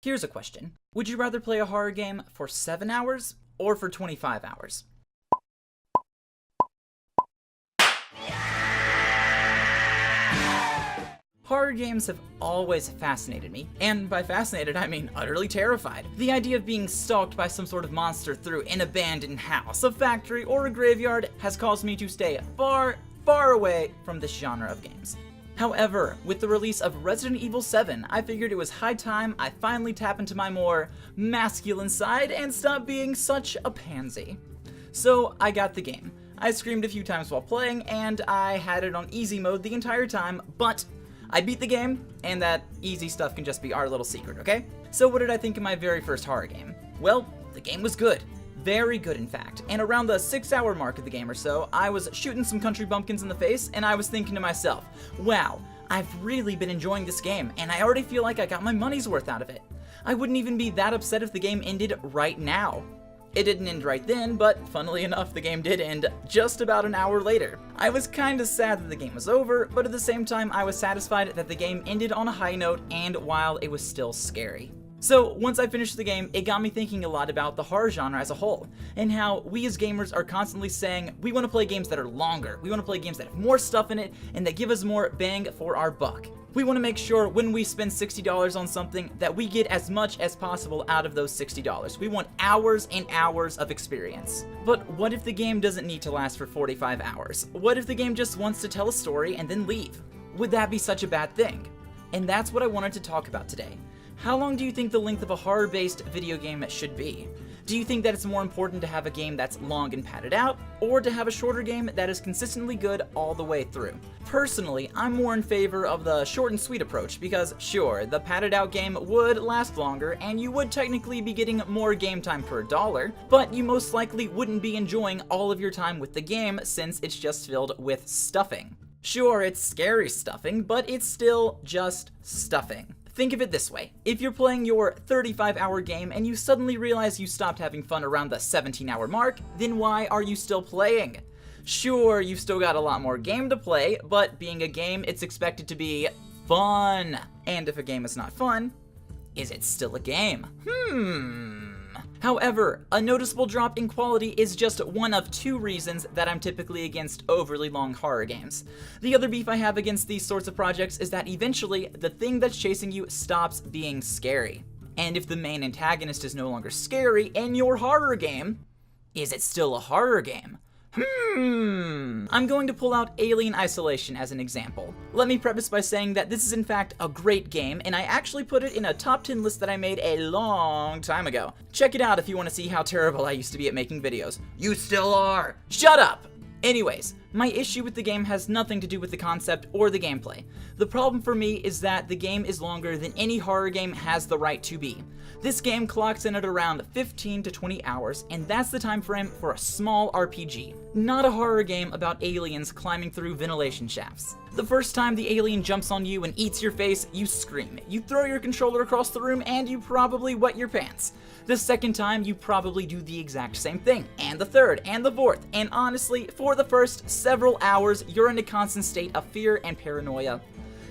Here's a question. Would you rather play a horror game for 7 hours or for 25 hours? Horror games have always fascinated me, and by fascinated I mean utterly terrified. The idea of being stalked by some sort of monster through an abandoned house, a factory, or a graveyard has caused me to stay far, far away from this genre of games. However, with the release of Resident Evil 7, I figured it was high time I finally tap into my more masculine side and stop being such a pansy. So I got the game. I screamed a few times while playing, and I had it on easy mode the entire time, but I beat the game, and that easy stuff can just be our little secret, okay? So what did I think of my very first horror game? Well, the game was good. Very good, in fact. And around the 6-hour mark of the game or so, I was shooting some country bumpkins in the face, and I was thinking to myself, wow, I've really been enjoying this game, and I already feel like I got my money's worth out of it. I wouldn't even be that upset if the game ended right now. It didn't end right then, but funnily enough, the game did end just about an hour later. I was kinda sad that the game was over, but at the same time, I was satisfied that the game ended on a high note and while it was still scary. So, once I finished the game, it got me thinking a lot about the horror genre as a whole, and how we as gamers are constantly saying we want to play games that are longer, we want to play games that have more stuff in it, and that give us more bang for our buck. We want to make sure when we spend $60 on something that we get as much as possible out of those $60. We want hours and hours of experience. But what if the game doesn't need to last for 45 hours? What if the game just wants to tell a story and then leave? Would that be such a bad thing? And that's what I wanted to talk about today. How long do you think the length of a horror-based video game should be? Do you think that it's more important to have a game that's long and padded out, or to have a shorter game that is consistently good all the way through? Personally, I'm more in favor of the short and sweet approach because, sure, the padded out game would last longer, and you would technically be getting more game time per dollar, but you most likely wouldn't be enjoying all of your time with the game since it's just filled with stuffing. Sure, it's scary stuffing, but it's still just stuffing. Think of it this way. If you're playing your 35-hour game and you suddenly realize you stopped having fun around the 17-hour mark, then why are you still playing? Sure, you've still got a lot more game to play, but being a game, it's expected to be fun. And if a game is not fun, is it still a game? However, a noticeable drop in quality is just one of 2 reasons that I'm typically against overly long horror games. The other beef I have against these sorts of projects is that eventually, the thing that's chasing you stops being scary. And if the main antagonist is no longer scary in your horror game, is it still a horror game? I'm going to pull out Alien Isolation as an example. Let me preface by saying that this is in fact a great game, and I actually put it in a top 10 list that I made a long time ago. Check it out if you want to see how terrible I used to be at making videos. You still are! Shut up! Anyways, my issue with the game has nothing to do with the concept or the gameplay. The problem for me is that the game is longer than any horror game has the right to be. This game clocks in at around 15 to 20 hours, and that's the time frame for a small RPG, not a horror game about aliens climbing through ventilation shafts. The first time the alien jumps on you and eats your face, you scream. You throw your controller across the room, and you probably wet your pants. The second time, you probably do the exact same thing, and the third, and the fourth, and honestly, for the first several hours, you're in a constant state of fear and paranoia.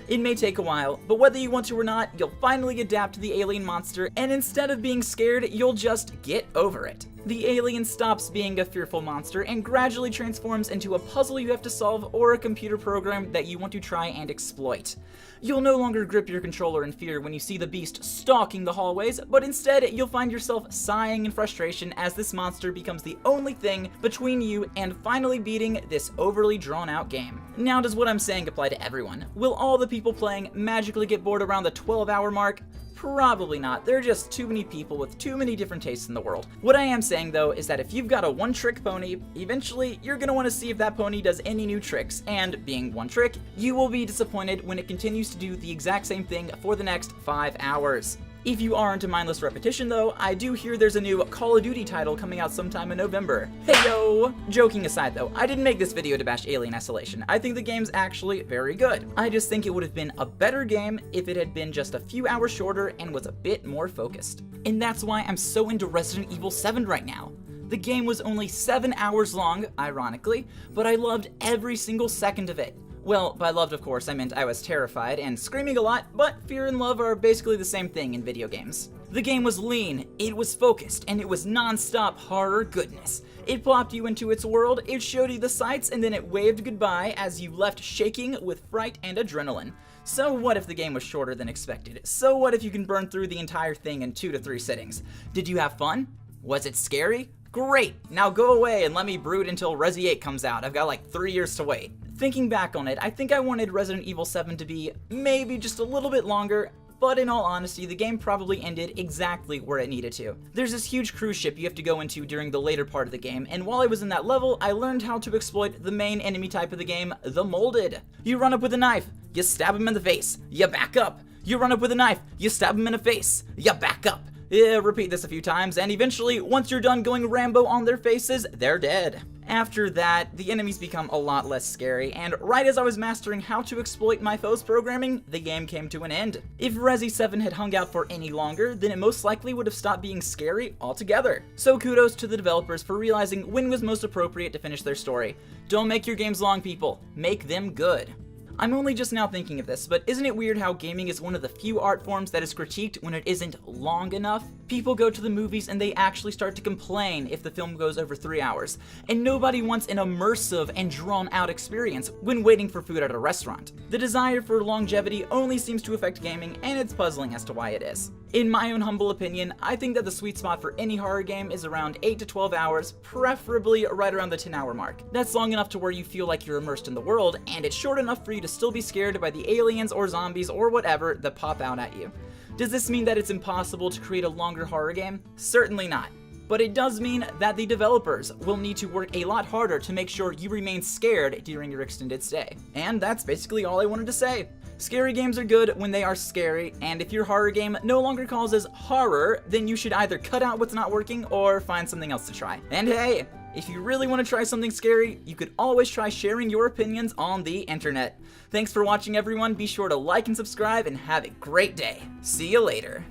It may take a while, but whether you want to or not, you'll finally adapt to the alien monster, and instead of being scared, you'll just get over it. The alien stops being a fearful monster and gradually transforms into a puzzle you have to solve or a computer program that you want to try and exploit. You'll no longer grip your controller in fear when you see the beast stalking the hallways, but instead you'll find yourself sighing in frustration as this monster becomes the only thing between you and finally beating this overly drawn out game. Now, does what I'm saying apply to everyone? Will all the people playing magically get bored around the 12-hour mark? Probably not. There are just too many people with too many different tastes in the world. What I am saying though is that if you've got a one-trick pony, eventually you're gonna want to see if that pony does any new tricks, and being one trick, you will be disappointed when it continues to do the exact same thing for the next 5 hours. If you are into mindless repetition though, I do hear there's a new Call of Duty title coming out sometime in November. Heyo! Joking aside though, I didn't make this video to bash Alien Isolation. I think the game's actually very good. I just think it would have been a better game if it had been just a few hours shorter and was a bit more focused. And that's why I'm so into Resident Evil 7 right now. The game was only 7 hours long, ironically, but I loved every single second of it. Well, by loved, of course, I meant I was terrified and screaming a lot, but fear and love are basically the same thing in video games. The game was lean, it was focused, and it was non-stop horror goodness. It plopped you into its world, it showed you the sights, and then it waved goodbye as you left shaking with fright and adrenaline. So what if the game was shorter than expected? So what if you can burn through the entire thing in 2 to 3 sittings? Did you have fun? Was it scary? Great! Now go away and let me brood until Resi 8 comes out. I've got like 3 years to wait. Thinking back on it, I think I wanted Resident Evil 7 to be maybe just a little bit longer, but in all honesty, the game probably ended exactly where it needed to. There's this huge cruise ship you have to go into during the later part of the game, and while I was in that level, I learned how to exploit the main enemy type of the game, the Molded. You run up with a knife, you stab him in the face, you back up. You run up with a knife, you stab him in the face, you back up. Repeat this a few times, and eventually, once you're done going Rambo on their faces, they're dead. After that, the enemies become a lot less scary, and right as I was mastering how to exploit my foe's programming, the game came to an end. If Resi 7 had hung out for any longer, then it most likely would have stopped being scary altogether. So kudos to the developers for realizing when was most appropriate to finish their story. Don't make your games long, people. Make them good. I'm only just now thinking of this, but isn't it weird how gaming is one of the few art forms that is critiqued when it isn't long enough? People go to the movies and they actually start to complain if the film goes over 3 hours, and nobody wants an immersive and drawn-out experience when waiting for food at a restaurant. The desire for longevity only seems to affect gaming, and it's puzzling as to why it is. In my own humble opinion, I think that the sweet spot for any horror game is around 8 to 12 hours, preferably right around the 10-hour mark. That's long enough to where you feel like you're immersed in the world, and it's short enough for you to still be scared by the aliens or zombies or whatever that pop out at you. Does this mean that it's impossible to create a longer horror game? Certainly not. But it does mean that the developers will need to work a lot harder to make sure you remain scared during your extended stay. And that's basically all I wanted to say. Scary games are good when they are scary, and if your horror game no longer causes horror, then you should either cut out what's not working or find something else to try. And hey, if you really want to try something scary, you could always try sharing your opinions on the internet. Thanks for watching, everyone. Be sure to like and subscribe, and have a great day. See you later.